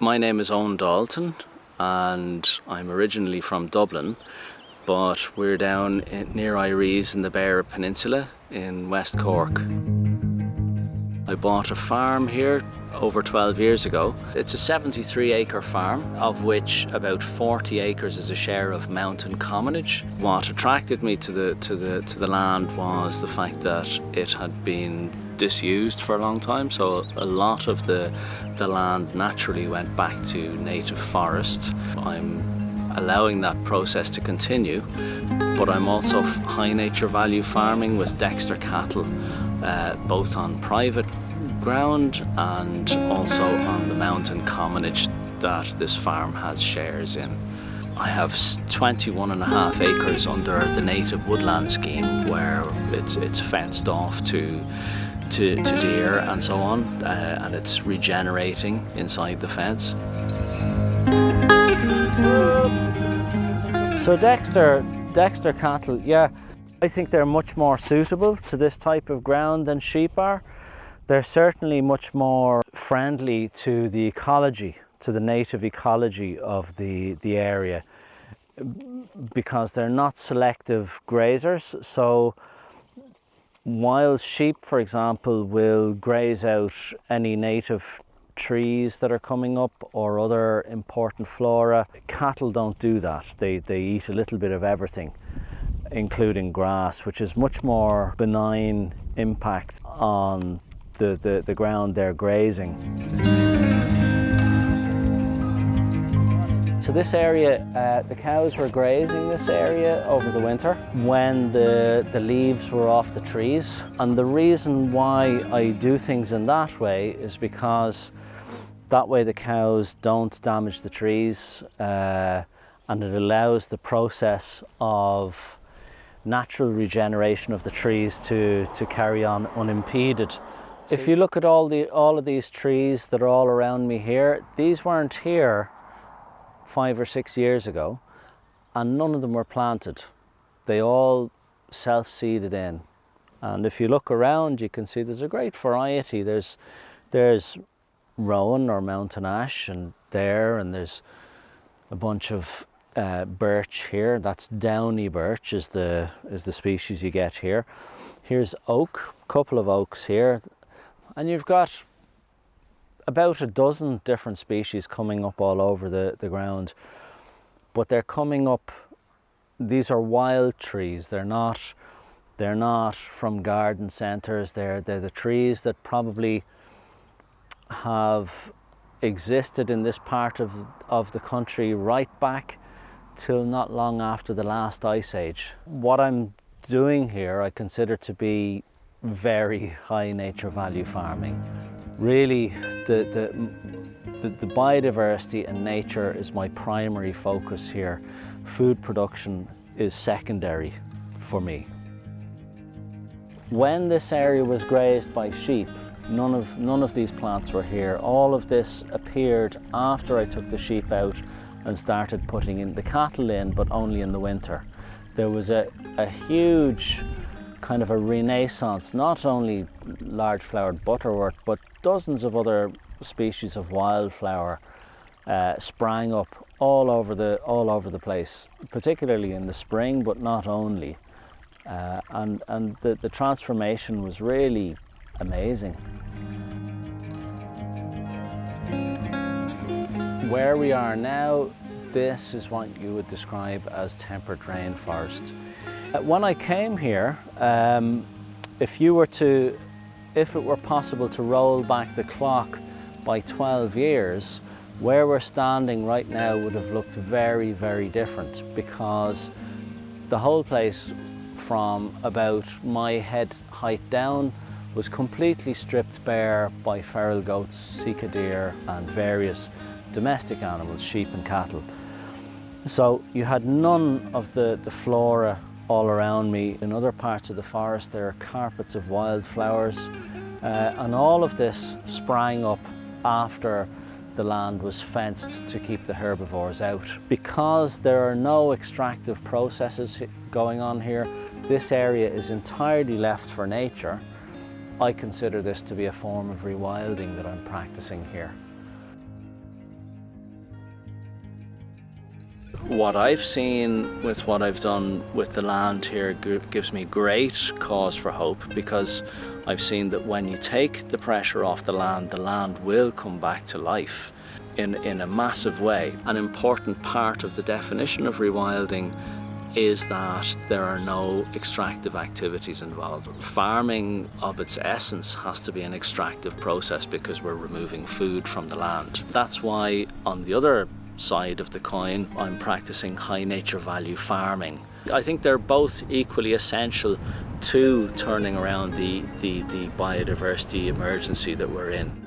My name is Eoghan Daltun and I'm originally from Dublin, but we're down near Irees in the Beara peninsula in West Cork. I bought a farm here over 12 years ago. It's a 73-acre farm, of which about 40 acres is a share of mountain commonage. What attracted me to the land was the fact that it had been disused for a long time, so a lot of the land naturally went back to native forest. I'm allowing that process to continue, but I'm also high nature value farming with Dexter cattle, both on private ground and also on the mountain commonage that this farm has shares in. I have 21.5 acres under the native woodland scheme, where it's fenced off to deer and so on, and it's regenerating inside the fence. So Dexter cattle, yeah, I think they're much more suitable to this type of ground than sheep are. They're certainly much more friendly to the ecology, to the native ecology of the area, because they're not selective grazers. So while sheep, for example, will graze out any native trees that are coming up or other important flora, cattle don't do that. They eat a little bit of everything, including grass, which is much more benign impact on the ground they're grazing. So this area, the cows were grazing this area over the winter when the leaves were off the trees. And the reason why I do things in that way is because that way the cows don't damage the trees, and it allows the process of natural regeneration of the trees to carry on unimpeded. If you look at all of these trees that are all around me here, these weren't here 5 or 6 years ago, and none of them were planted. They all self-seeded in. And if you look around, you can see there's a great variety. There's rowan or mountain ash and there's a bunch of birch here. That's downy birch is the species you get here. Here's oak, a couple of oaks here. And you've got about a dozen different species coming up all over the ground. But they're coming up, these are wild trees. They're not from garden centres. They're the trees that probably have existed in this part of the country right back till not long after the last ice age. What I'm doing here I consider to be very high nature value farming. Really, the biodiversity and nature is my primary focus here. Food production is secondary for me. When this area was grazed by sheep, none of these plants were here. All of this appeared after I took the sheep out and started putting in the cattle in, but only in the winter. There was a huge kind of a renaissance, not only large flowered butterwort, but dozens of other species of wildflower sprang up all over the place, particularly in the spring, but not only. And the transformation was really amazing. Where we are now, this is what you would describe as temperate rainforest. When I came here, if it were possible to roll back the clock by 12 years, where we're standing right now would have looked very, very different, because the whole place from about my head height down was completely stripped bare by feral goats, sika deer and various domestic animals, sheep and cattle. So you had none of the flora all around me. In other parts of the forest there are carpets of wildflowers, and all of this sprang up after the land was fenced to keep the herbivores out. Because there are no extractive processes going on here, this area is entirely left for nature. I consider this to be a form of rewilding that I'm practicing here. What I've seen with what I've done with the land here gives me great cause for hope, because I've seen that when you take the pressure off the land will come back to life in a massive way. An important part of the definition of rewilding is that there are no extractive activities involved. Farming of its essence has to be an extractive process because we're removing food from the land. That's why on the other side of the coin I'm practicing high nature value farming. I think they're both equally essential to turning around the biodiversity emergency that we're in.